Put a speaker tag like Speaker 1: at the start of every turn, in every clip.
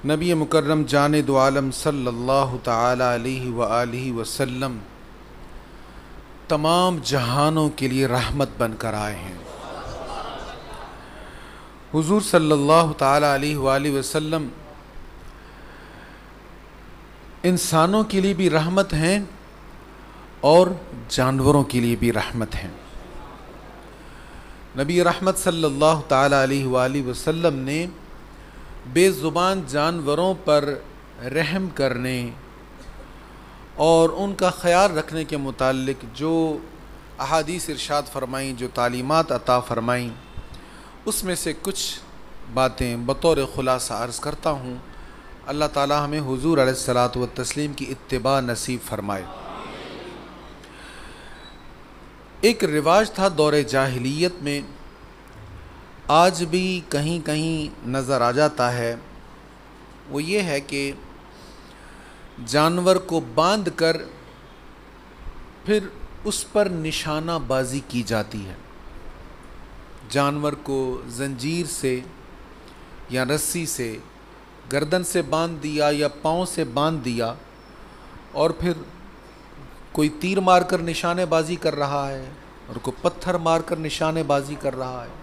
Speaker 1: नबी मुकर्रम जाने दो आलम सल्लल्लाहु ताला अलैहि व आलिहि वसल्लम तमाम जहानों के लिए रहमत बनकर आए हैं। हुजूर सल्लल्लाहु ताला अलैहि व आलिहि वसल्लम इंसानों के लिए भी रहमत हैं और जानवरों के लिए भी रहमत हैं। नबी रहमत सल्लल्लाहु ताला अलैहि व आलिहि वसल्लम ने बेज़ुबान जानवरों पर रहम करने और उनका ख़याल रखने के मुताल्लिक जो अहादीस इरशाद फरमाईं, जो तालीमात अता फ़रमाईं, उसमें से कुछ बातें बतौर ख़ुलासा अर्ज़ करता हूँ। अल्लाह ताला हमें हुज़ूर अलैहिस्सलातु व तस्लीम की इत्तिबा नसीब फ़रमाए। एक रिवाज था दौरे जाहिलियत में, आज भी कहीं कहीं नज़र आ जाता है। वो ये है कि जानवर को बांध कर फिर उस पर निशाना बाजी की जाती है। जानवर को जंजीर से या रस्सी से गर्दन से बांध दिया या पाँव से बांध दिया और फिर कोई तीर मारकर निशानेबाजी कर रहा है और कोई पत्थर मारकर निशानेबाजी कर रहा है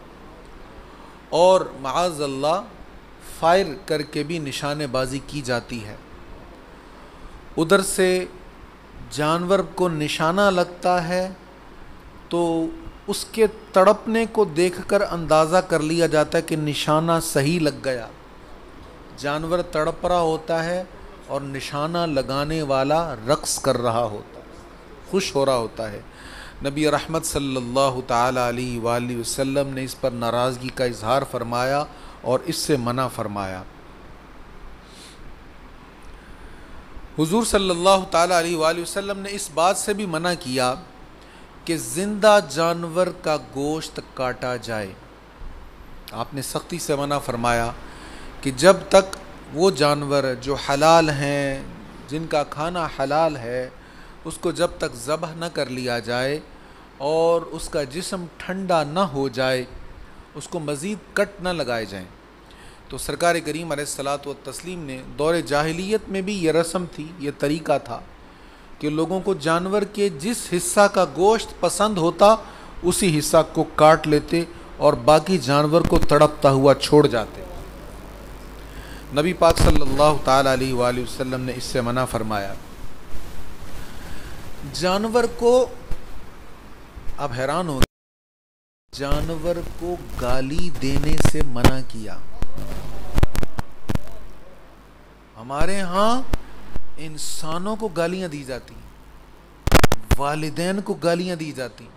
Speaker 1: और माअज़ल्लाह फायर करके भी निशानेबाजी की जाती है। उधर से जानवर को निशाना लगता है तो उसके तड़पने को देखकर अंदाज़ा कर लिया जाता है कि निशाना सही लग गया। जानवर तड़प रहा होता है और निशाना लगाने वाला रक्स कर रहा होता है, खुश हो रहा होता है। नबी रहमत सल्लल्लाहु ताला अलैहि वालैहि वसल्लम ने इस पर नाराज़गी का इजहार फरमाया और इससे मना फरमाया। हुजूर सल्लल्लाहु ताला अलैहि वालैहि वसल्लम ने इस बात से भी मना किया कि ज़िंदा जानवर का गोश्त काटा जाए। आपने सख्ती से मना फरमाया कि जब तक वो जानवर जो हलाल हैं, जिनका खाना हलाल है, उसको जब तक ज़बह न कर लिया जाए और उसका जिस्म ठंडा न हो जाए, उसको मज़ीद कट न लगाए जाएं। तो सरकार करीम अलैहिस्सलातु व तस्लीम ने दौरे जाहिलियत में भी ये रस्म थी, ये तरीक़ा था कि लोगों को जानवर के जिस हिस्सा का गोश्त पसंद होता उसी हिस्सा को काट लेते और बाकी जानवर को तड़पता हुआ छोड़ जाते। नबी पाक सल्लल्लाहु ताला अलैहि वालैहि वसल्लम ने इससे मना फरमाया। जानवर को, आप हैरान हो, जानवर को गाली देने से मना किया। हमारे यहाँ इंसानों को गालियां दी जाती, वालिदैन को गालियां दी जाती।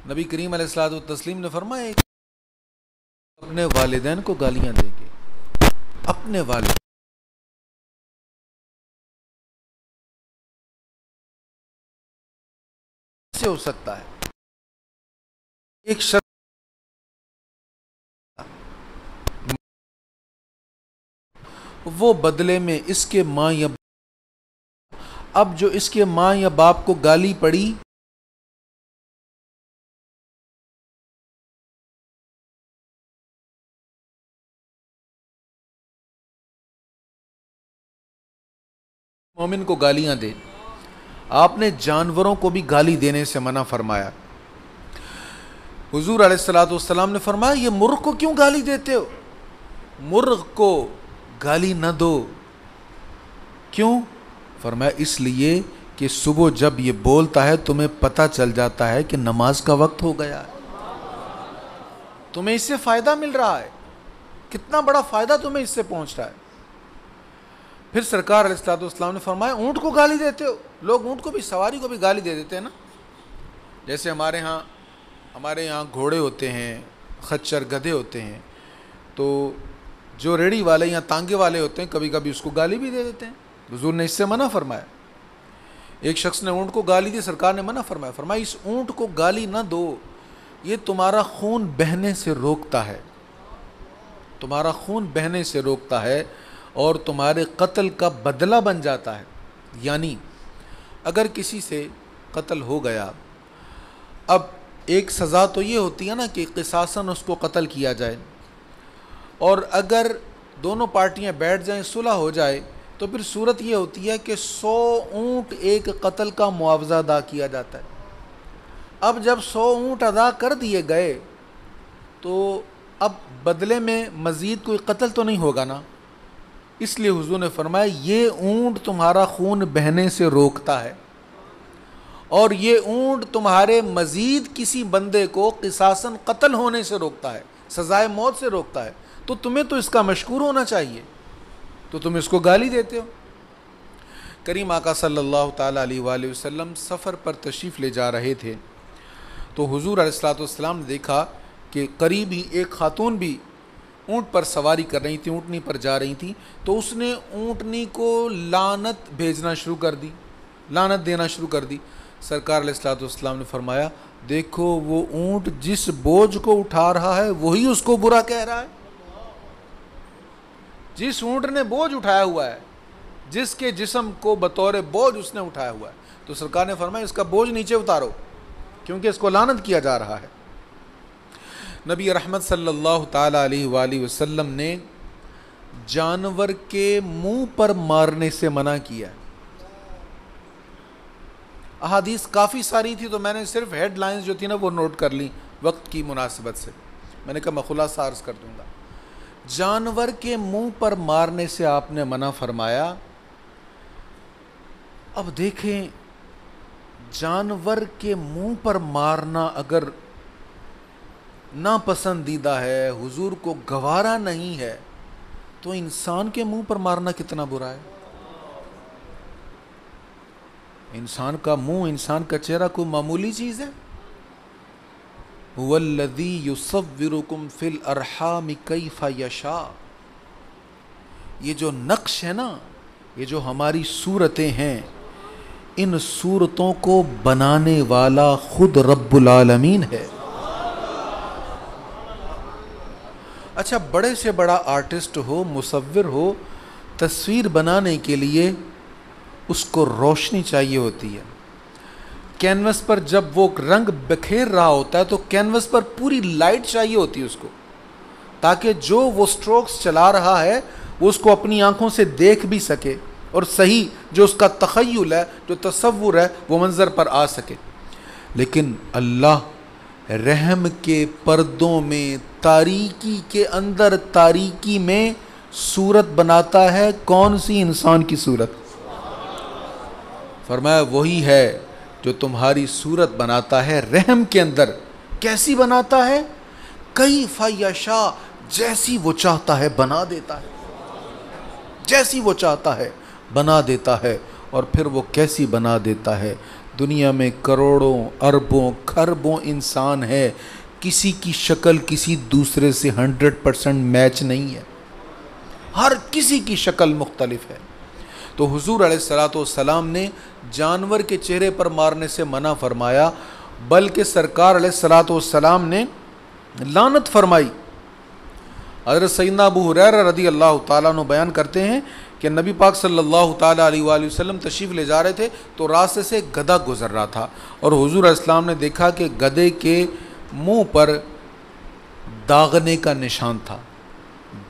Speaker 1: नबी करीम अलैहिस्सलातु व तस्लीम ने फरमाया अपने वालिदैन को गालियां देंगे, अपने वालिद से हो सकता है। एक शख्स वो बदले में इसके माँ या अब जो इसके माँ या बाप को गाली पड़ी, मोमिन को गालियां दे। आपने जानवरों को भी गाली देने से मना फरमाया। हुजूर अलैहिस्सलातु वस्सलाम ने फरमाया, ये मुर्ग को क्यों गाली देते हो? मुर्ग को गाली न दो। क्यों? फरमाया इसलिए कि सुबह जब ये बोलता है तुम्हें पता चल जाता है कि नमाज का वक्त हो गया है, तुम्हें इससे फ़ायदा मिल रहा है, कितना बड़ा फ़ायदा तुम्हें इससे पहुंच रहा है। फिर सरकार अलैहिस्सलातु वस्सलाम ने फरमाया ऊँट को गाली देते हो। लोग ऊँट को भी, सवारी को भी गाली दे देते हैं ना। जैसे हमारे यहाँ घोड़े होते हैं, खच्चर, गधे होते हैं, तो जो रेड़ी वाले या तांगे वाले होते हैं कभी कभी उसको गाली भी दे देते हैं। हुजूर ने इससे मना फरमाया। एक शख्स ने ऊँट को गाली दी, सरकार ने मना फरमाया। फरमाया इस ऊँट को गाली ना दो, ये तुम्हारा खून बहने से रोकता है, तुम्हारा खून बहने से रोकता है और तुम्हारे कत्ल का बदला बन जाता है। यानी अगर किसी से कत्ल हो गया, अब एक सज़ा तो ये होती है ना कि क़िसासन उसको कत्ल किया जाए, और अगर दोनों पार्टियां बैठ जाएं, सुलह हो जाए, तो फिर सूरत ये होती है कि 100 ऊँट एक कत्ल का मुआवजा अदा किया जाता है। अब जब 100 ऊँट अदा कर दिए गए तो अब बदले में मज़ीद कोई कत्ल तो नहीं होगा ना, इसलिए हुजूर ने फरमाया ये ऊँट तुम्हारा खून बहने से रोकता है और ये ऊँट तुम्हारे मज़ीद किसी बंदे को क़िसासन कत्ल होने से रोकता है, सज़ाए मौत से रोकता है, तो तुम्हें तो इसका मशकूर होना चाहिए, तो तुम इसको गाली देते हो। करीम आका सल्लल्लाहु ताला अलैहि वसल्लम सफ़र पर तशरीफ़ ले जा रहे थे तो हुजूर अलैहिस्सलातु वस्सलाम ने देखा कि करीब ही एक खातून भी ऊँट पर सवारी कर रही थी, ऊँटनी पर जा रही थी, तो उसने ऊँटनी को लानत भेजना शुरू कर दी, लानत देना शुरू कर दी। सरकार अलैहिस्सलातु वस्सलाम ने फरमाया देखो वो ऊँट जिस बोझ को उठा रहा है वही उसको बुरा कह रहा है। जिस ऊँट ने बोझ उठाया हुआ है, जिसके जिस्म को बतौर बोझ उसने उठाया हुआ है, तो सरकार ने फरमाया इसका बोझ नीचे उतारो क्योंकि इसको लानत किया जा रहा है। नबी रहमत सल्लल्लाहु ताला अलैहि वसल्लम ने जानवर के मुंह पर मारने से मना किया। अहादीस काफ़ी सारी थी तो मैंने सिर्फ हेडलाइंस जो थी ना वो नोट कर ली वक्त की मुनासिबत से। मैंने कहा मैं खुलासा अर्ज़ कर दूंगा। जानवर के मुंह पर मारने से आपने मना फरमाया। अब देखें, जानवर के मुंह पर मारना अगर नापसंदीदा है, हुजूर को गवारा नहीं है, तो इंसान के मुंह पर मारना कितना बुरा है। इंसान का मुंह, इंसान का चेहरा कोई मामूली चीज़ है। हुवल्लज़ी युसव्विरुकुम फिल अरहाम कैफ़ यशा, ये जो नक्श है ना, ये जो हमारी सूरतें हैं, इन सूरतों को बनाने वाला खुद रब्बुल आलमीन है। अच्छा, बड़े से बड़ा आर्टिस्ट हो, मुसव्विर हो, तस्वीर बनाने के लिए उसको रोशनी चाहिए होती है। कैनवस पर जब वो रंग बिखेर रहा होता है तो कैनवस पर पूरी लाइट चाहिए होती है उसको, ताकि जो वो स्ट्रोक्स चला रहा है वो उसको अपनी आंखों से देख भी सके और सही जो उसका तख़य्युल है, जो तसव्वुर है, वो मंज़र पर आ सके। लेकिन अल्लाह रहम के पर्दों में, तारीकी के अंदर तारीकी में सूरत बनाता है। कौन सी? इंसान की सूरत। फरमाया वही है जो तुम्हारी सूरत बनाता है रहम के अंदर। कैसी बनाता है? कैफ़ यशा, जैसी वो चाहता है बना देता है, जैसी वो चाहता है बना देता है। और फिर वो कैसी बना देता है? दुनिया में करोड़ों अरबों खरबों इंसान है, किसी की शक्ल किसी दूसरे से 100% मैच नहीं है, हर किसी की शक्ल मुख्तलिफ है। तो हुजूर अलैहिस्सलातु वस्सलाम ने जानवर के चेहरे पर मारने से मना फरमाया, बल्कि सरकार अलैहिस्सलातु वस्सलाम ने लानत फरमाई। हज़रत सैयदना अबू हुरैरा रज़ी अल्लाह ताला अन्हु बयान करते हैं कि नबी पाक सल्लल्लाहु ताला अलैहि वसल्लम तशरीफ़ ले जा रहे थे तो रास्ते से गधा गुज़र रहा था और हुजूर अस्सलाम ने देखा कि गधे के मुंह पर दागने का निशान था,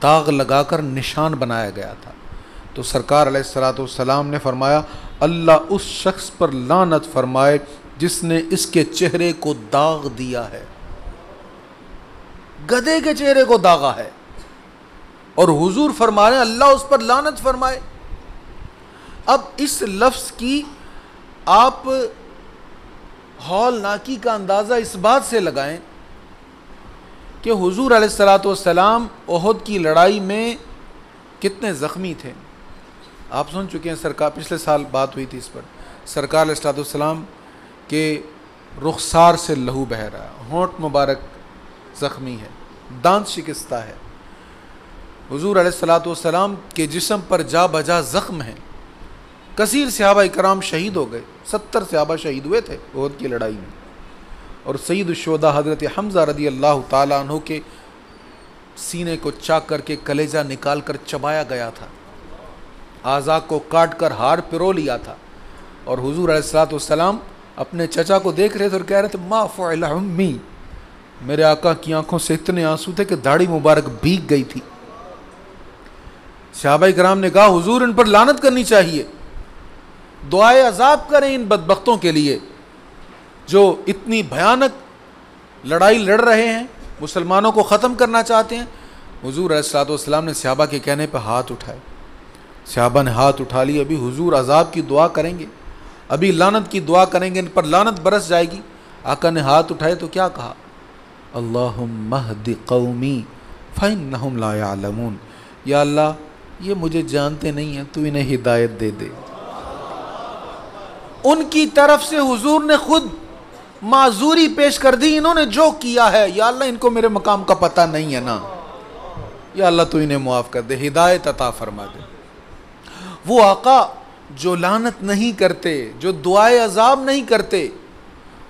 Speaker 1: दाग लगाकर निशान बनाया गया था। तो सरकार अलैहिस्सलातु वस्सलाम ने फरमाया अल्लाह उस शख्स पर लानत फरमाए जिसने इसके चेहरे को दाग दिया है। गधे के चेहरे को दागा है और हुजूर फरमा रहे अल्लाह उस पर लानत फरमाए। अब इस लफ्ज़ की आप हौलनाकी का अंदाज़ा इस बात से लगाएं कि हुजूर अलैहिस्सलातु वस्सलाम ओहद की लड़ाई में कितने ज़ख्मी थे। आप सुन चुके हैं, सरकार पिछले साल बात हुई थी इस पर। सरकार अलैहिस्सलातु वस्सलाम के रुखसार से लहू बह रहा है, होंठ मुबारक ज़ख्मी है, दांत शिकस्ता है। हुजूर अलैहिस्सलातु वस्सलाम के जिस्म पर जा बजा ज़ख्म हैं। कसीर सहाबा इकराम शहीद हो गए, 70 सहाबा शहीद हुए थे ओहद की लड़ाई में। और सैयद शुहदा हज़रत हमज़ा रज़ी अल्लाह ताला अन्हु के सीने को चाक करके कलेजा निकाल कर चबाया गया था, आज़ा को काट कर हार पिरो लिया था। और हुजूर अलैहिस्सलातु वस्सलाम अपने चचा को देख रहे थे और कह रहे थे मा फ़अल उम्मी, मेरे आका की आंखों से इतने आंसू थे कि दाढ़ी मुबारक भीग गई थी। सहाबाए किराम ने कहा हुजूर इन पर लानत करनी चाहिए, दुआए अजाब करें इन बदबख्तों के लिए जो इतनी भयानक लड़ाई लड़ रहे हैं, मुसलमानों को ख़त्म करना चाहते हैं। हुजूर अलैहिस्सलाम ने सहाबा के कहने पर हाथ उठाए, सहाबा ने हाथ उठा ली, अभी हुजूर अजाब की दुआ करेंगे, अभी लानत की दुआ करेंगे, इन पर लानत बरस जाएगी। आका ने हाथ उठाए तो क्या कहा, अल्लाहुम्मा हदी कौमी फ़इन्नहुम ला यअलमून, या अल्लाह ये मुझे जानते नहीं हैं, तू इन्हें हिदायत दे दे। उनकी तरफ से हुजूर ने खुद माजूरी पेश कर दी, इन्होंने जो किया है या अल्लाह इनको मेरे मकाम का पता नहीं है ना, या अल्लाह तू इन्हें मुआफ़ कर दे, हिदायत अता फरमा दे। वो आका जो लानत नहीं करते, जो दुआए अजाब नहीं करते,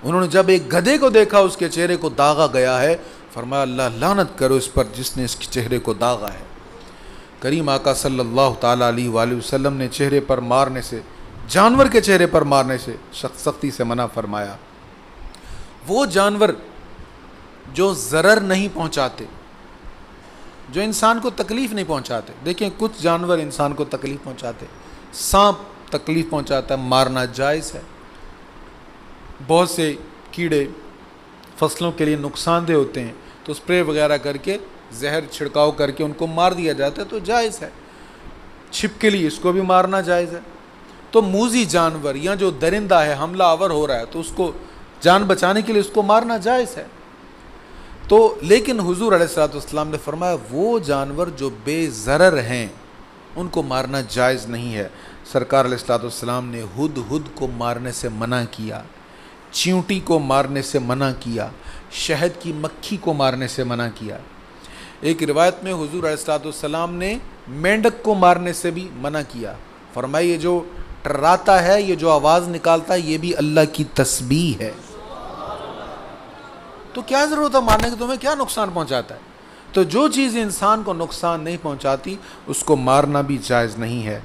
Speaker 1: उन्होंने जब एक गधे को देखा उसके चेहरे को दागा गया है, फरमाया अल्लाह लानत करो इस पर जिसने इसके चेहरे को दागा है। करीम आका सल्लल्लाहु ताला अलैहि वसल्लम ने चेहरे पर मारने से, जानवर के चेहरे पर मारने से सख्ती से मना फरमाया। वो जानवर जो ज़रर नहीं पहुंचाते, जो इंसान को तकलीफ़ नहीं पहुंचाते, देखें कुछ जानवर इंसान को तकलीफ़ पहुंचाते, सांप तकलीफ़ पहुंचाता है, मारना जायज़ है। बहुत से कीड़े फसलों के लिए नुकसानदेह होते हैं तो स्प्रे वगैरह करके जहर छिड़काव करके उनको मार दिया जाता है तो जायज़ है। छिपकली लिए इसको भी मारना जायज़ है। तो मूजी जानवर या जो दरिंदा है हमला आवर हो रहा है तो उसको जान बचाने के लिए उसको मारना जायज़ है। तो लेकिन हुजूर अलैहिस्सलाम ने फरमाया वो जानवर जो बेज़रर हैं उनको मारना जायज़ नहीं है। सरकार अलैहिस्सलाम ने हुद को मारने से मना किया, चींटी को मारने से मना किया, शहद की मक्खी को मारने से मना किया। एक रिवायत में हुजूर अलैहिस्सलाम ने मेंढक को मारने से भी मना किया। फरमाया ये जो टर्राता है, ये जो आवाज़ निकालता है, ये भी अल्लाह की तस्बीह है। तो क्या ज़रूरत है मारने की, तुम्हें क्या नुकसान पहुंचाता है। तो जो चीज़ इंसान को नुकसान नहीं पहुंचाती उसको मारना भी जायज़ नहीं है।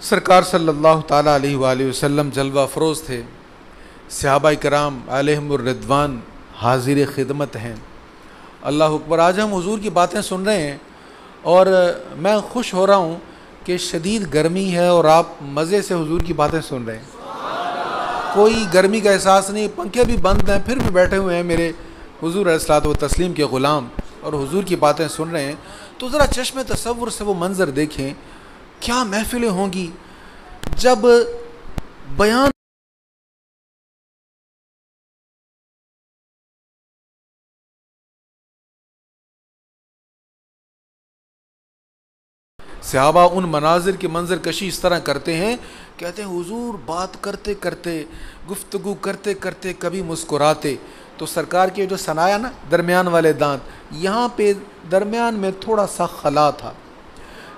Speaker 1: सरकार सल्लल्लाहु ताला अलैहि वसल्लम जलवा फ़रोज़ थे, सहाबाए किराम अलैहिमुर रिदवान हाजिर खिदमत हैं। अल्लाह अकबर। आज हम हुजूर की बातें सुन रहे हैं और मैं खुश हो रहा हूँ कि शदीद गर्मी है और आप मज़े से हुजूर की बातें सुन रहे हैं, कोई गर्मी का एहसास नहीं, पंखे भी बंद हैं फिर भी बैठे हुए हैं मेरे हुजूर अलैहिस्सलातु व तस्लीम के ग़ुलाम और हुजूर की बातें सुन रहे हैं। तो ज़रा चश्मे तसव्वुर से वो मंज़र देखें, क्या महफ़िलें होंगी जब बयान सहाबा उन मनाजिर की मंजर कशी इस तरह करते हैं, कहते हैं हुजूर बात करते करते, गुफ्तगू करते करते कभी मुस्कुराते। तो सरकार के जो सनाया ना दरमियान वाले दांत, यहाँ पे दरमियान में थोड़ा सा खला था।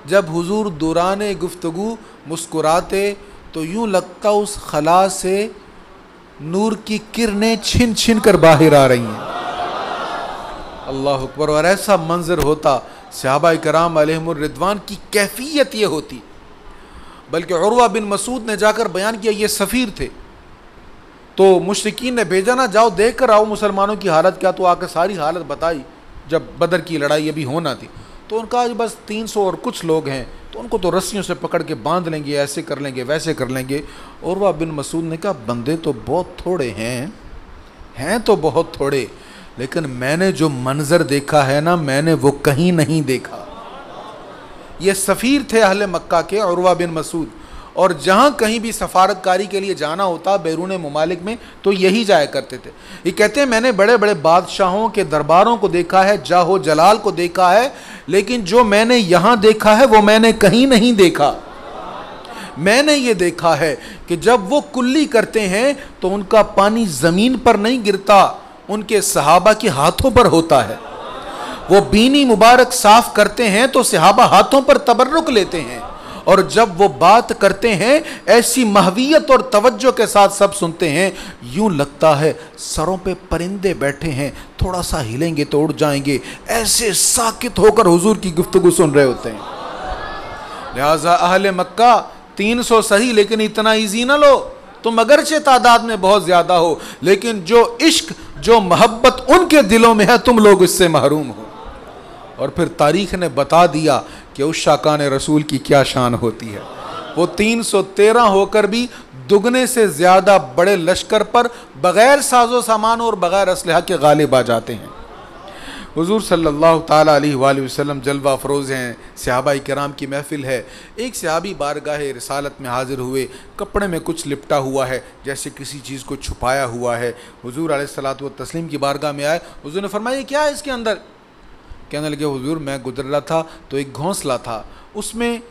Speaker 1: जब हुजूर दौरान गुफ्तगू मुस्कुराते तो यूँ लगता उस खला से नूर की किरणें छिन छिन कर बाहर आ रही हैं। अल्लाह अकबर। और ऐसा मंजर होता, सहाबाए किराम अलैहिमुर रिदवान की कैफियत ये होती। बल्कि उर्वा बिन मसूद ने जाकर बयान किया, ये सफ़ीर थे तो मुशरिकीन ने भेजा ना, जाओ देख कर आओ मुसलमानों की हालत क्या। तो आकर सारी हालत बताई जब बदर की लड़ाई अभी होना थी। तो उनका आज बस 300 और कुछ लोग हैं, तो उनको तो रस्सियों से पकड़ के बांध लेंगे, ऐसे कर लेंगे वैसे कर लेंगे। उर्वा बिन मसूद ने कहा बंदे तो बहुत थोड़े हैं तो बहुत थोड़े, लेकिन मैंने जो मंजर देखा है ना, मैंने वो कहीं नहीं देखा। ये सफ़ीर थे अहले मक्का के उर्वा बिन मसूद, और जहाँ कहीं भी सफारतकारी के लिए जाना होता बैरून ममालिक में तो यही जाया करते थे। ये कहते हैं मैंने बड़े बड़े बादशाहों के दरबारों को देखा है, जाहो जलाल को देखा है, लेकिन जो मैंने यहाँ देखा है वो मैंने कहीं नहीं देखा। मैंने ये देखा है कि जब वो कुल्ली करते हैं तो उनका पानी ज़मीन पर नहीं गिरता, उनके सहाबा के हाथों पर होता है। वो बीनी मुबारक साफ करते हैं तो सहाबा हाथों पर तबर्रुक लेते हैं, और जब वो बात करते हैं ऐसी महवियत और तवज्जो के साथ सब सुनते हैं, यूं लगता है सरों पे परिंदे बैठे हैं, थोड़ा सा हिलेंगे तो उड़ जाएंगे, ऐसे साकित होकर हुजूर की गुफ्तगू सुन रहे होते हैं। लिहाजा अहले मक्का 300 सही, लेकिन इतना ईजी ना लो। तुम अगरचे तादाद में बहुत ज्यादा हो, लेकिन जो इश्क जो मोहब्बत उनके दिलों में है तुम लोग इससे महरूम हो। और फिर तारीख़ ने बता दिया कि उस शाकान रसूल की क्या शान होती है। वो 313 होकर भी दुगने से ज़्यादा बड़े लश्कर पर बग़ैर साजो सामान और बग़ैर असलहा के गालिब आ जाते हैं। हुज़ूर सल्लल्लाहु ताला अलैहि वसल्लम जलवा अफरोज़ हैं, सहाबा किराम की महफ़िल है। एक सहाबी बारगाह रिसालत में हाज़िर हुए, कपड़े में कुछ लिपटा हुआ है, जैसे किसी चीज़ को छुपाया हुआ है। हुज़ूर अलैहिस्सलातु व तस्लीम की बारगाह में आए। हुज़ूर ने फरमाया क्या है इसके अंदर? कहने लगे हुज़ूर मैं गुज़र रहा था तो एक घोंसला था, उसमें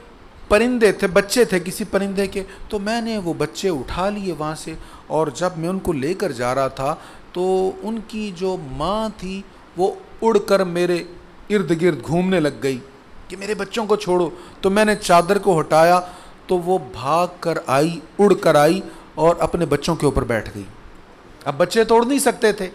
Speaker 1: परिंदे थे, बच्चे थे किसी परिंदे के, तो मैंने वो बच्चे उठा लिए वहाँ से, और जब मैं उनको लेकर जा रहा था तो उनकी जो माँ थी वो उड़कर मेरे इर्द गिर्द घूमने लग गई कि मेरे बच्चों को छोड़ो। तो मैंने चादर को हटाया तो वो भाग कर आई, उड़ कर आई और अपने बच्चों के ऊपर बैठ गई। अब बच्चे तो उड़ नहीं सकते थे,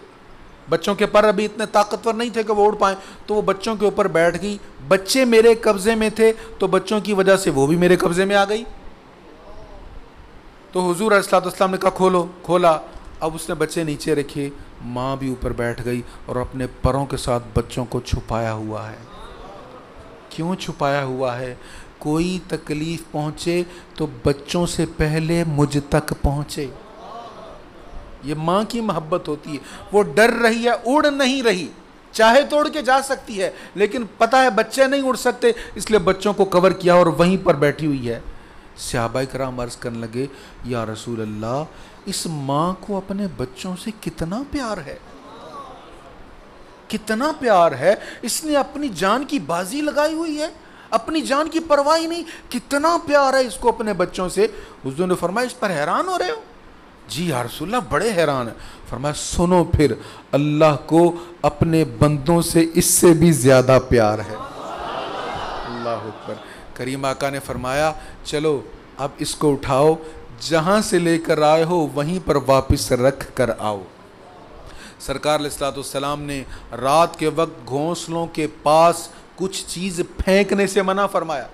Speaker 1: बच्चों के पर अभी इतने ताकतवर नहीं थे कि वो उड़ पाएँ, तो वो बच्चों के ऊपर बैठ गई। बच्चे मेरे कब्ज़े में थे तो बच्चों की वजह से वो भी मेरे कब्ज़े में आ गई। तो हुज़ूर अलैहिस्सलाम ने कहा खोलो, खोला। अब उसने बच्चे नीचे रखे, माँ भी ऊपर बैठ गई और अपने परों के साथ बच्चों को छुपाया हुआ है। क्यों छुपाया हुआ है? कोई तकलीफ़ पहुँचे तो बच्चों से पहले मुझ तक पहुँचे। ये माँ की मोहब्बत होती है। वो डर रही है, उड़ नहीं रही, चाहे तो उड़ के जा सकती है, लेकिन पता है बच्चे नहीं उड़ सकते, इसलिए बच्चों को कवर किया और वहीं पर बैठी हुई है। सहाबाए किराम अर्ज़ करने लगे या रसूल अल्लाह, इस माँ को अपने बच्चों से कितना प्यार है, कितना प्यार है। इसने अपनी जान की बाजी लगाई हुई है, अपनी जान की परवाह ही नहीं, कितना प्यार है इसको अपने बच्चों से। हुज़ूर ने फरमाया इस पर हैरान हो रहे हो? जी या रसूल अल्लाह बड़े हैरान है। फरमाया सुनो फिर, अल्लाह को अपने बंदों से इससे भी ज़्यादा प्यार है। अल्लाह अकबर। करीम आका ने फरमाया चलो अब इसको उठाओ, जहाँ से लेकर आए हो वहीं पर वापस रख कर आओ। सरकार अलैहिस्सलाम ने रात के वक्त घोंसलों के पास कुछ चीज़ फेंकने से मना फरमाया।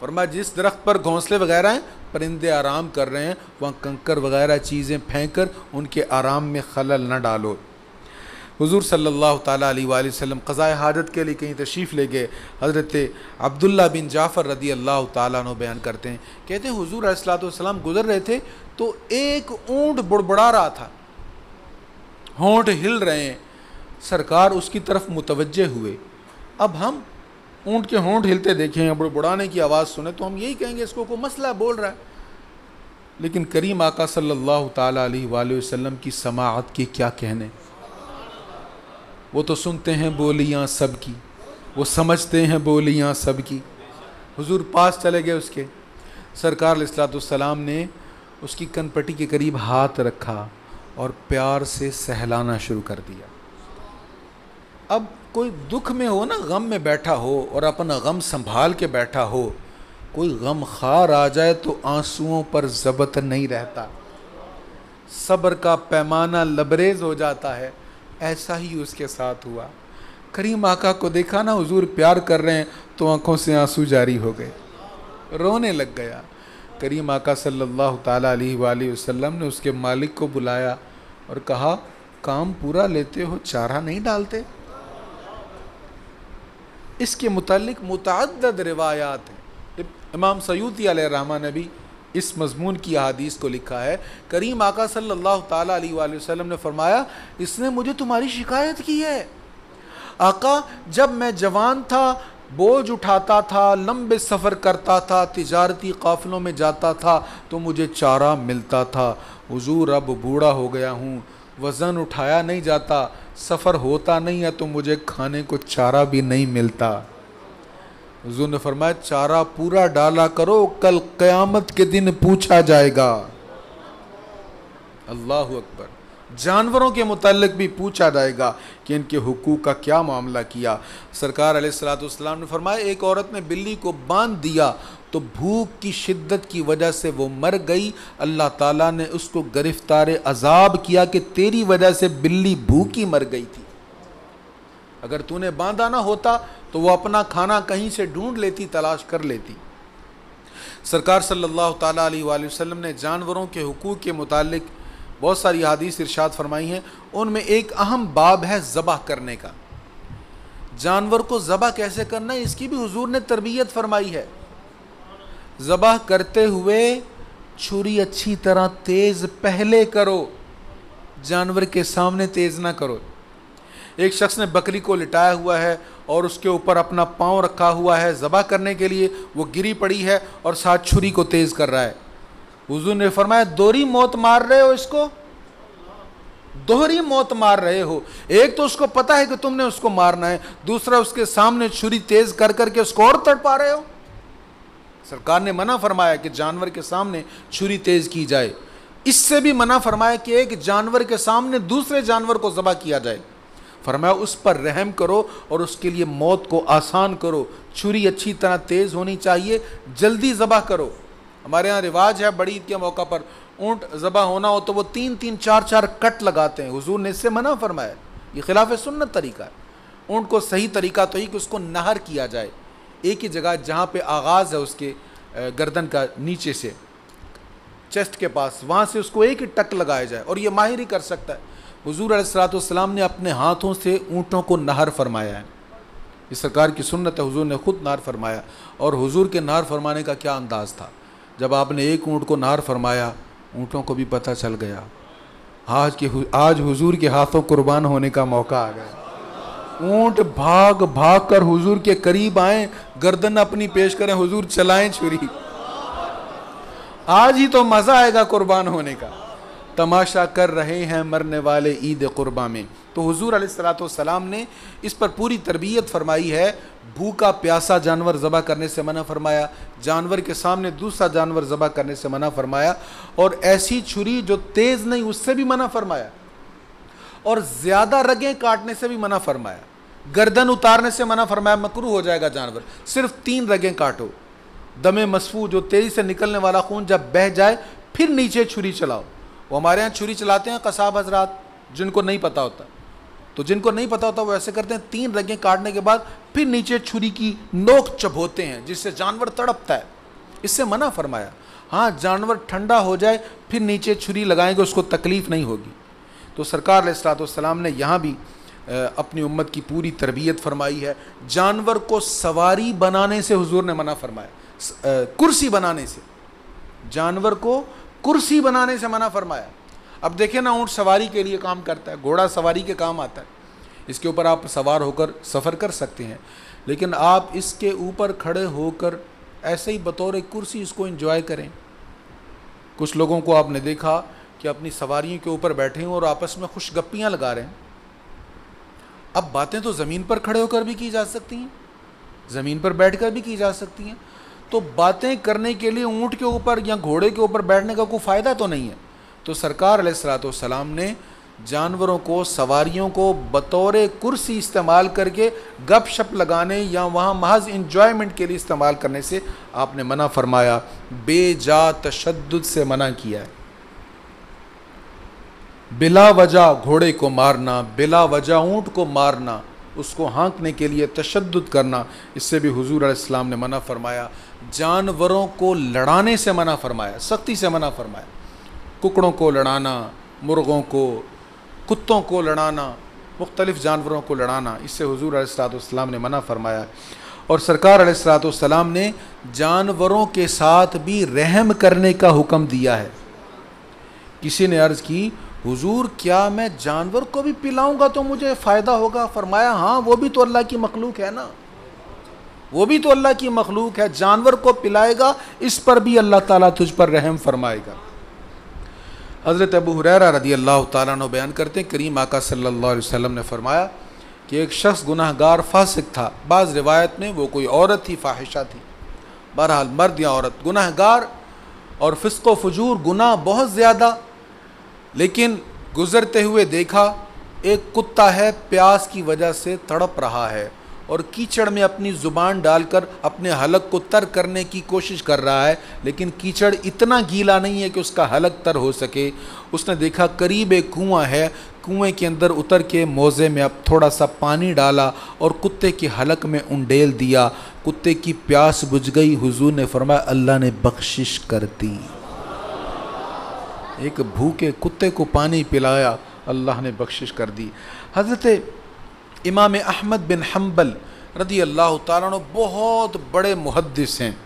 Speaker 1: फरमाया जिस दरख्त पर घोंसले वगैरह हैं, परिंदे आराम कर रहे हैं, वहाँ कंकर वगैरह चीज़ें फेंक कर उनके आराम में खलल न डालो। हुज़ूर सल्लल्लाहु ताला अलैहि वसल्लम क़ज़ाए हाजत के लिए कहीं तशरीफ़ ले गए। हज़रत अब्दुल्ला बिन जाफ़र रदी अल्लाह ताला अन्हु बयान करते हैं, कहते हैं हुज़ूर अलैहिस्सलाम गुज़र रहे थे तो एक ऊँट बुड़बुड़ा रहा था, होंठ हिल रहे हैं। सरकार उसकी तरफ मुतवज्जे हुए। अब हम ऊँट के होंठ हिलते देखें, बुड़बुड़ाने की आवाज़ सुने तो हम यही कहेंगे इसको कोई मसला बोल रहा है, लेकिन करीम आका सल्लल्लाहु ताला अलैहि वसल्लम की समाअत के क्या कहने। वो तो सुनते हैं बोलियाँ सबकी, वो समझते हैं बोलियाँ सबकी। हुजूर पास चले गए उसके। सरकार अलैहिस्सलाम ने उसकी कनपट्टी के करीब हाथ रखा और प्यार से सहलाना शुरू कर दिया। अब कोई दुख में हो ना, गम में बैठा हो और अपना गम संभाल के बैठा हो, कोई गम खार आ जाए तो आंसुओं पर ज़बत नहीं रहता, सब्र का पैमाना लबरेज हो जाता है। ऐसा ही उसके साथ हुआ। करीम आका को देखा ना हुजूर प्यार कर रहे हैं तो आंखों से आंसू जारी हो गए, रोने लग गया। करीम आका सल्लल्लाहु ताला अलैहि वसल्लम ने उसके मालिक को बुलाया और कहा काम पूरा लेते हो, चारा नहीं डालते। इसके मुतालिक मुतअद्दिद रिवायात हैं। इमाम सयूती अलैहिर्रहमा ने भी इस मज़मून की अहादीस को लिखा है। करीम आका सल्लल्लाहु ताला अलैहि वसल्लम ने फरमाया इसने मुझे तुम्हारी शिकायत की है। आका जब मैं जवान था, बोझ उठाता था, लंबे सफ़र करता था, तिजारती काफ़िलों में जाता था तो मुझे चारा मिलता था। हुजूर अब बूढ़ा हो गया हूँ, वज़न उठाया नहीं जाता, सफ़र होता नहीं है तो मुझे खाने को चारा भी नहीं मिलता। हुजूर ने फरमाया चारा पूरा डाला करो, कल क़यामत के दिन पूछा जाएगा। अल्लाहु अकबर। जानवरों के मुताल्लिक भी पूछा जाएगा कि इनके हुकूक का क्या मामला किया। सरकार अलैहिस्सलाम ने फरमाया एक औरत ने बिल्ली को बांध दिया तो भूख की शिद्दत की वजह से वो मर गई। अल्लाह ताला ने उसको गिरफ्तार अजाब किया कि तेरी वजह से बिल्ली भूखी मर गई थी। अगर तूने बांधा ना होता तो वो अपना खाना कहीं से ढूंढ लेती, तलाश कर लेती। सरकार सल्लल्लाहु ताला अलैहि वसल्लम ने जानवरों के हुकूक के मुतालिक बहुत सारी हदीस इरशाद फरमाई हैं। उनमें एक अहम बाब है ज़बह करने का। जानवर को ज़बह कैसे करना है इसकी भी हुजूर ने तरबियत फरमाई है। ज़बह करते हुए छुरी अच्छी तरह तेज़ पहले करो, जानवर के सामने तेज़ ना करो। एक शख्स ने बकरी को लिटाया हुआ है और उसके ऊपर अपना पाँव रखा हुआ है ज़बह करने के लिए, वो गिरी पड़ी है और साथ छुरी को तेज़ कर रहा है। हुजूर ने फरमाया दोहरी मौत मार रहे हो इसको, दोहरी मौत मार रहे हो। एक तो उसको पता है कि तुमने उसको मारना है, दूसरा उसके सामने छुरी तेज कर करके उसको और तड़पा रहे हो। सरकार ने मना फरमाया कि जानवर के सामने छुरी तेज की जाए। इससे भी मना फरमाया कि एक जानवर के सामने दूसरे जानवर को ज़बह किया जाए। फरमाया उस पर रहम करो और उसके लिए मौत को आसान करो। छुरी अच्छी तरह तेज होनी चाहिए, जल्दी ज़बह करो। हमारे यहाँ रिवाज है बड़ी ईद के मौका पर ऊँट ज़बह होना हो तो वो 3-3 4-4 कट लगाते हैं। हुजूर ने इससे मना फरमाया, ये खिलाफ सुन्नत तरीका है। ऊँट को सही तरीका तो ही कि उसको नहर किया जाए, एक ही जगह जहाँ पे आगाज़ है उसके गर्दन का नीचे से चेस्ट के पास, वहाँ से उसको एक ही टक लगाया जाए और ये माहिर ही कर सकता है। हुजूर अलैहिस्सलातु वस्सलाम ने अपने हाथों से ऊँटों को नहर फरमाया है, इस सरकार की सुन्नत है। हुजूर ने खुद नहर फरमाया। और हुजूर के नहर फरमाने का क्या अंदाज़ था, जब आपने एक ऊँट को नहर फरमाया ऊँटों को भी पता चल गया आज हुजूर के हाथों कुर्बान होने का मौका आ गया। ऊँट भाग भाग कर हुजूर के करीब आए, गर्दन अपनी पेश करें, हुजूर चलाएं छुरी, आज ही तो मज़ा आएगा कुर्बान होने का। तमाशा कर रहे हैं मरने वाले ईद कुर्बा में। तो हुजूर अलैहिस्सलातु वस्सलाम ने इस पर पूरी तरबियत फरमाई है। भूखा प्यासा जानवर ज़बह करने से मना फरमाया, जानवर के सामने दूसरा जानवर ज़बह करने से मना फरमाया, और ऐसी छुरी जो तेज़ नहीं उससे भी मना फरमाया, और ज़्यादा रगें काटने से भी मना फरमाया। गर्दन उतारने से मना फरमाया, मकरूह हो जाएगा जानवर। सिर्फ 3 रगें काटो। दमे मसफू जो तेज़ी से निकलने वाला खून जब बह जाए फिर नीचे छुरी चलाओ। वो हमारे यहाँ छुरी चलाते हैं कसाब हजरात, जिनको नहीं पता होता, तो जिनको नहीं पता होता वो ऐसे करते हैं, 3 रगें काटने के बाद फिर नीचे छुरी की नोक चबोते हैं जिससे जानवर तड़पता है। इससे मना फरमाया। हाँ, जानवर ठंडा हो जाए फिर नीचे छुरी लगाएंगे, उसको तकलीफ़ नहीं होगी। तो सरकार अलैहिस्सलातु वस्सलाम ने यहाँ भी अपनी उम्मत की पूरी तरबियत फरमाई है। जानवर को सवारी बनाने से हुजूर ने मना फरमाया, कुर्सी बनाने से, जानवर को कुर्सी बनाने से मना फरमाया। अब देखें ना, ऊँट सवारी के लिए काम करता है, घोड़ा सवारी के काम आता है, इसके ऊपर आप सवार होकर सफ़र कर सकते हैं, लेकिन आप इसके ऊपर खड़े होकर ऐसे ही बतौर कुर्सी इसको एंजॉय करें। कुछ लोगों को आपने देखा कि अपनी सवारियों के ऊपर बैठे हैं और आपस में खुश गप्पियाँ लगा रहे हैं। अब बातें तो ज़मीन पर खड़े होकर भी की जा सकती हैं, ज़मीन पर बैठकर भी की जा सकती हैं। तो बातें करने के लिए ऊँट के ऊपर या घोड़े के ऊपर बैठने का कोई फ़ायदा तो नहीं है। तो सरकार अलैहिस्सलातु वस्सलाम ने जानवरों को, सवारियों को बतौर कुर्सी इस्तेमाल करके गपशप लगाने या वहाँ महज इंजॉयमेंट के लिए इस्तेमाल करने से आपने मना फरमाया, बेजा तशद्दुद से मना किया है। बिला वजह घोड़े को मारना, बिला वजह ऊँट को मारना, उसको हाँकने के लिए तशद्दुद करना, इससे भी हुजूर अलैहिस्सलाम ने मना फरमाया। जानवरों को लड़ाने से मना फरमाया, सख्ती से मना फरमाया। कुकड़ों को लड़ाना, मुर्गों को, कुत्तों को लड़ाना, मुख्तलिफ़ जानवरों को लड़ाना, इससे हुजूर अलैहिस्सलातु वस्सलाम ने मना फरमाया। और सरकार अलैहिस्सलातु वस्सलाम ने जानवरों के साथ भी रहम करने का हुक्म दिया है। किसी ने अर्ज़ की, हुजूर क्या मैं जानवर को भी पिलाऊंगा तो मुझे फ़ायदा होगा? फरमाया, हाँ, वो भी तो अल्लाह की मखलूक है ना, वो भी तो अल्लाह की मखलूक है, जानवर को पिलाएगा, इस पर भी अल्लाह ताला तुझ पर रहम फरमाएगा। हज़रत अबू हुरैरा रदी अल्लाह ताला अन्हु बयान करते हैं, करीम आका सल्लल्लाहु अलैहि वसल्लम ने फरमाया कि एक शख्स गुनाहगार फासिक था। बाज़ रिवायत में वो कोई औरत थी, फ़ाहिशा थी, बहरहाल मर्द या औरत, गुनाहगार और फ़िस्क़ व फ़ुजूर, गुनाह बहुत ज़्यादा। लेकिन गुज़रते हुए देखा एक कुत्ता है, प्यास की वजह से तड़प रहा है और कीचड़ में अपनी ज़ुबान डालकर अपने हलक को तर करने की कोशिश कर रहा है, लेकिन कीचड़ इतना गीला नहीं है कि उसका हलक तर हो सके। उसने देखा करीब एक कुआं है, कुएं के अंदर उतर के मोज़े में अब थोड़ा सा पानी डाला और कुत्ते के हलक में उंडेल दिया। कुत्ते की प्यास बुझ गई। हुजूर ने फरमाया, अल्लाह ने बख्शिश कर दी। एक भूखे कुत्ते को पानी पिलाया, अल्लाह ने बख्शिश कर दी। हज़रत इमाम अहमद बिन हम्बल रदी अल्लाह ताला अन्हु बहुत बड़े मुहद्दिस हैं,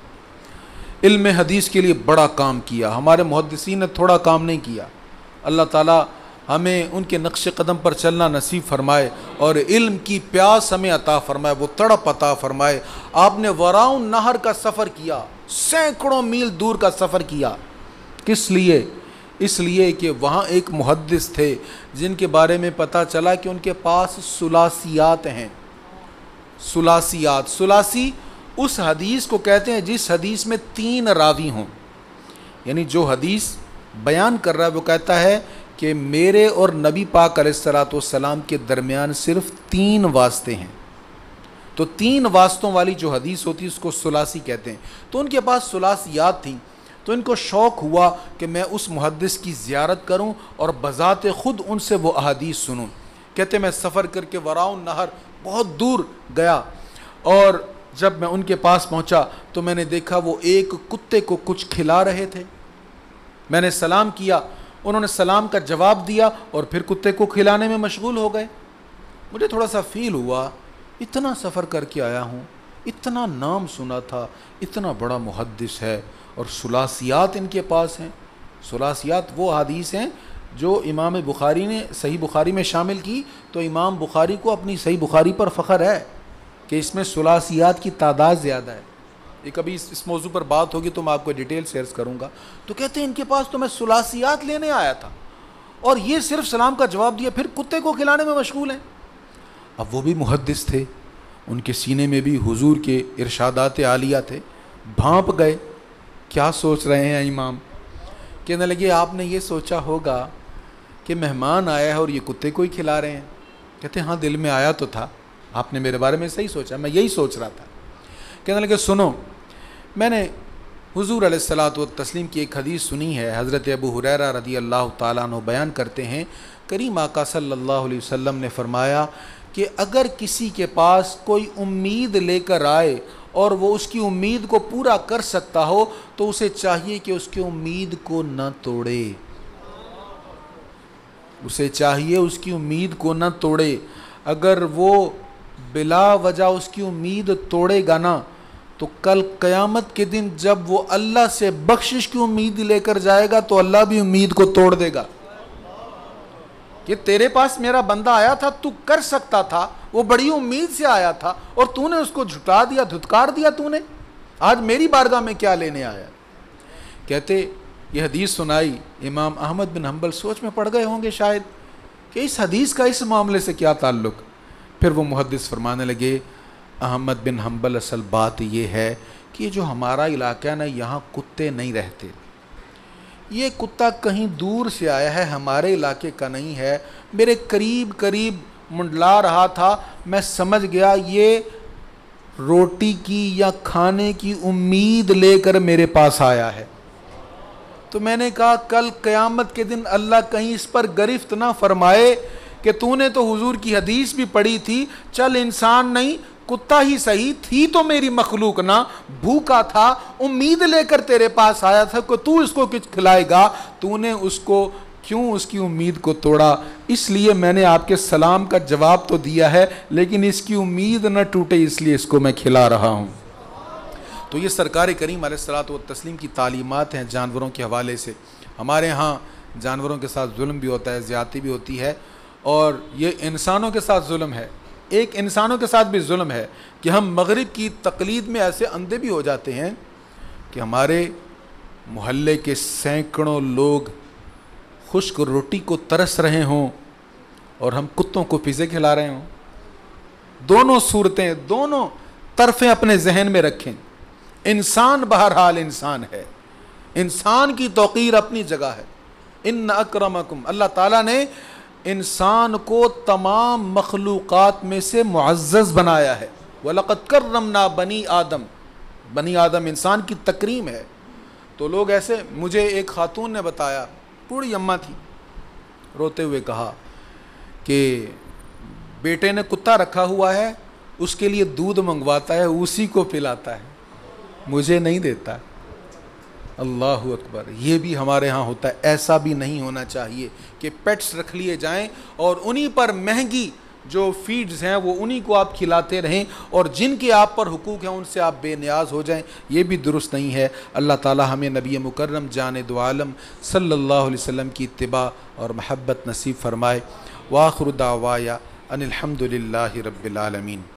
Speaker 1: इल्म हदीस के लिए बड़ा काम किया। हमारे मुहद्दिसीन ने थोड़ा काम नहीं किया। अल्लाह ताला हमें उनके नक्श कदम पर चलना नसीब फरमाए और इल्म की प्यास हमें अता फरमाए, वो तड़प अता फरमाए। आपने वराउन नहर का सफ़र किया, सैकड़ों मील दूर का सफ़र किया। किस लिए? इसलिए कि वहाँ एक मुहद्दिस थे जिनके बारे में पता चला कि उनके पास सुलासियात हैं। सुलासियात, सुलासी उस हदीस को कहते हैं जिस हदीस में 3 रावी हों। यानी जो हदीस बयान कर रहा है वो कहता है कि मेरे और नबी पाक अलैहिस्सलाम के दरमियान सिर्फ 3 वास्ते हैं। तो 3 वास्तों वाली जो हदीस होती है उसको सुलासी कहते हैं। तो उनके पास सुलासियात थी, तो इनको शौक़ हुआ कि मैं उस मुहद्दिस की ज़ियारत करूं और बज़ाते ख़ुद उनसे वो अहादीस सुनूं। कहते मैं सफ़र करके वराउन नहर बहुत दूर गया और जब मैं उनके पास पहुंचा तो मैंने देखा वो एक कुत्ते को कुछ खिला रहे थे। मैंने सलाम किया, उन्होंने सलाम का जवाब दिया और फिर कुत्ते को खिलाने में मशगूल हो गए। मुझे थोड़ा सा फ़ील हुआ, इतना सफ़र करके आया हूँ, इतना नाम सुना था, इतना बड़ा मुहद्दिस है और सुलासियात इनके पास हैं। सुलासियात वो हदीस हैं जो इमाम बुखारी ने सही बुखारी में शामिल की, तो इमाम बुखारी को अपनी सही बुखारी पर फ़ख्र है कि इसमें सुलासियात की तादाद ज़्यादा है। ये कभी इस मौजू पर बात होगी तो मैं आपको डिटेल शेयर करूँगा। तो कहते हैं इनके पास तो मैं सुलासियात लेने आया था और ये सिर्फ सलाम का जवाब दिया, फिर कुत्ते को खिलाने में मशगूल हैं। अब वो भी मुहद्दिस थे, उनके सीने में भी हुजूर के इरशादात आलिया थे। भांप गए, क्या सोच रहे हैं इमाम? कहने लगे आपने ये सोचा होगा कि मेहमान आया है और ये कुत्ते को ही खिला रहे हैं। कहते हाँ, दिल में आया तो था, आपने मेरे बारे में सही सोचा, मैं यही सोच रहा था। कहने लगे सुनो, मैंने हुजूर अलैहिस्सलातु वत्तस्लीम की एक हदीस सुनी है। हज़रत अबू हुरैरा रदी अल्लाह ताला अन्हु बयान करते हैं, करीम आका सल्लल्लाहु अलैहि वसल्लम ने फरमाया कि अगर किसी के पास कोई उम्मीद लेकर आए और वो उसकी उम्मीद को पूरा कर सकता हो तो उसे चाहिए कि उसकी उम्मीद को न तोड़े। उसे चाहिए उसकी उम्मीद को न तोड़े। अगर वो बिला वजह उसकी उम्मीद तोड़ेगा ना तो कल क़यामत के दिन जब वो अल्लाह से बख्शिश की उम्मीद लेकर जाएगा तो अल्लाह भी उम्मीद को तोड़ देगा कि तेरे पास मेरा बंदा आया था, तू कर सकता था, वो बड़ी उम्मीद से आया था और तूने उसको झुटा दिया, धुतकार दिया तूने, आज मेरी बारगाह में क्या लेने आया। कहते ये हदीस सुनाई, इमाम अहमद बिन हम्बल सोच में पड़ गए होंगे शायद कि इस हदीस का इस मामले से क्या ताल्लुक़। फिर वो मुहद्दिस फरमाने लगे, अहमद बिन हम्बल असल बात ये है कि जो हमारा इलाका है ना, यहाँ कुत्ते नहीं रहते। ये कुत्ता कहीं दूर से आया है, हमारे इलाके का नहीं है। मेरे करीब करीब मुंडला रहा था, मैं समझ गया ये रोटी की या खाने की उम्मीद लेकर मेरे पास आया है। तो मैंने कहा कल क़यामत के दिन अल्लाह कहीं इस पर गिरफ्त ना फरमाए कि तूने तो हुजूर की हदीस भी पढ़ी थी, चल इंसान नहीं कुत्ता ही सही, थी तो मेरी मखलूक ना, भूखा था, उम्मीद लेकर तेरे पास आया था कि तू इसको कुछ खिलाएगा, तूने उसको क्यों उसकी उम्मीद को तोड़ा। इसलिए मैंने आपके सलाम का जवाब तो दिया है लेकिन इसकी उम्मीद न टूटे इसलिए इसको मैं खिला रहा हूँ। तो ये सरकार करीम अलैहिस्सलातु वत्तस्लीम की तालीमात हैं जानवरों के हवाले से। हमारे यहाँ जानवरों के साथ जुल्म भी होता है, ज़्यादती भी होती है और ये इंसानों के साथ जुल्म है। एक इंसानों के साथ भी जुल्म है कि हम मगरिब की तकलीद में ऐसे अंधे भी हो जाते हैं कि हमारे मोहल्ले के सैकड़ों लोग खुश्क रोटी को तरस रहे हों और हम कुत्तों को पिज़्ज़े खिला रहे हों। दोनों सूरतें, दोनों तरफ़ें अपने जहन में रखें। इंसान बहरहाल इंसान है, इंसान की तौक़ीर अपनी जगह है। इन्न अक्रमकुम, अल्लाह ताला ने इंसान को तमाम मखलूक़ात में से मुअज़्ज़ज़ बनाया है। वलक़द कर्रमना बनी आदम, बनी आदम इंसान की तकरीम है। तो लोग ऐसे, मुझे एक खातून ने बताया, बूढ़ी अम्मा थी, रोते हुए कहा कि बेटे ने कुत्ता रखा हुआ है, उसके लिए दूध मंगवाता है, उसी को पिलाता है, मुझे नहीं देता। अल्लाह अकबर, ये भी हमारे यहाँ होता है। ऐसा भी नहीं होना चाहिए कि पेट्स रख लिए जाएं और उन्हीं पर महंगी जो फीड्स हैं वो उन्हीं को आप खिलाते रहें, और जिनके आप पर हुकूक हैं उनसे आप बेनियाज हो जाएं, ये भी दुरुस्त नहीं है। अल्लाह ताला हमें नबी मुकर्रम जान दो आलम सल्लल्लाहु अलैहि वसल्लम की इत्तिबा और महब्बत नसीब फरमाए। व आखिरु दावाया अनिल हम्दुलिल्लाहि रब्बिल आलमीन।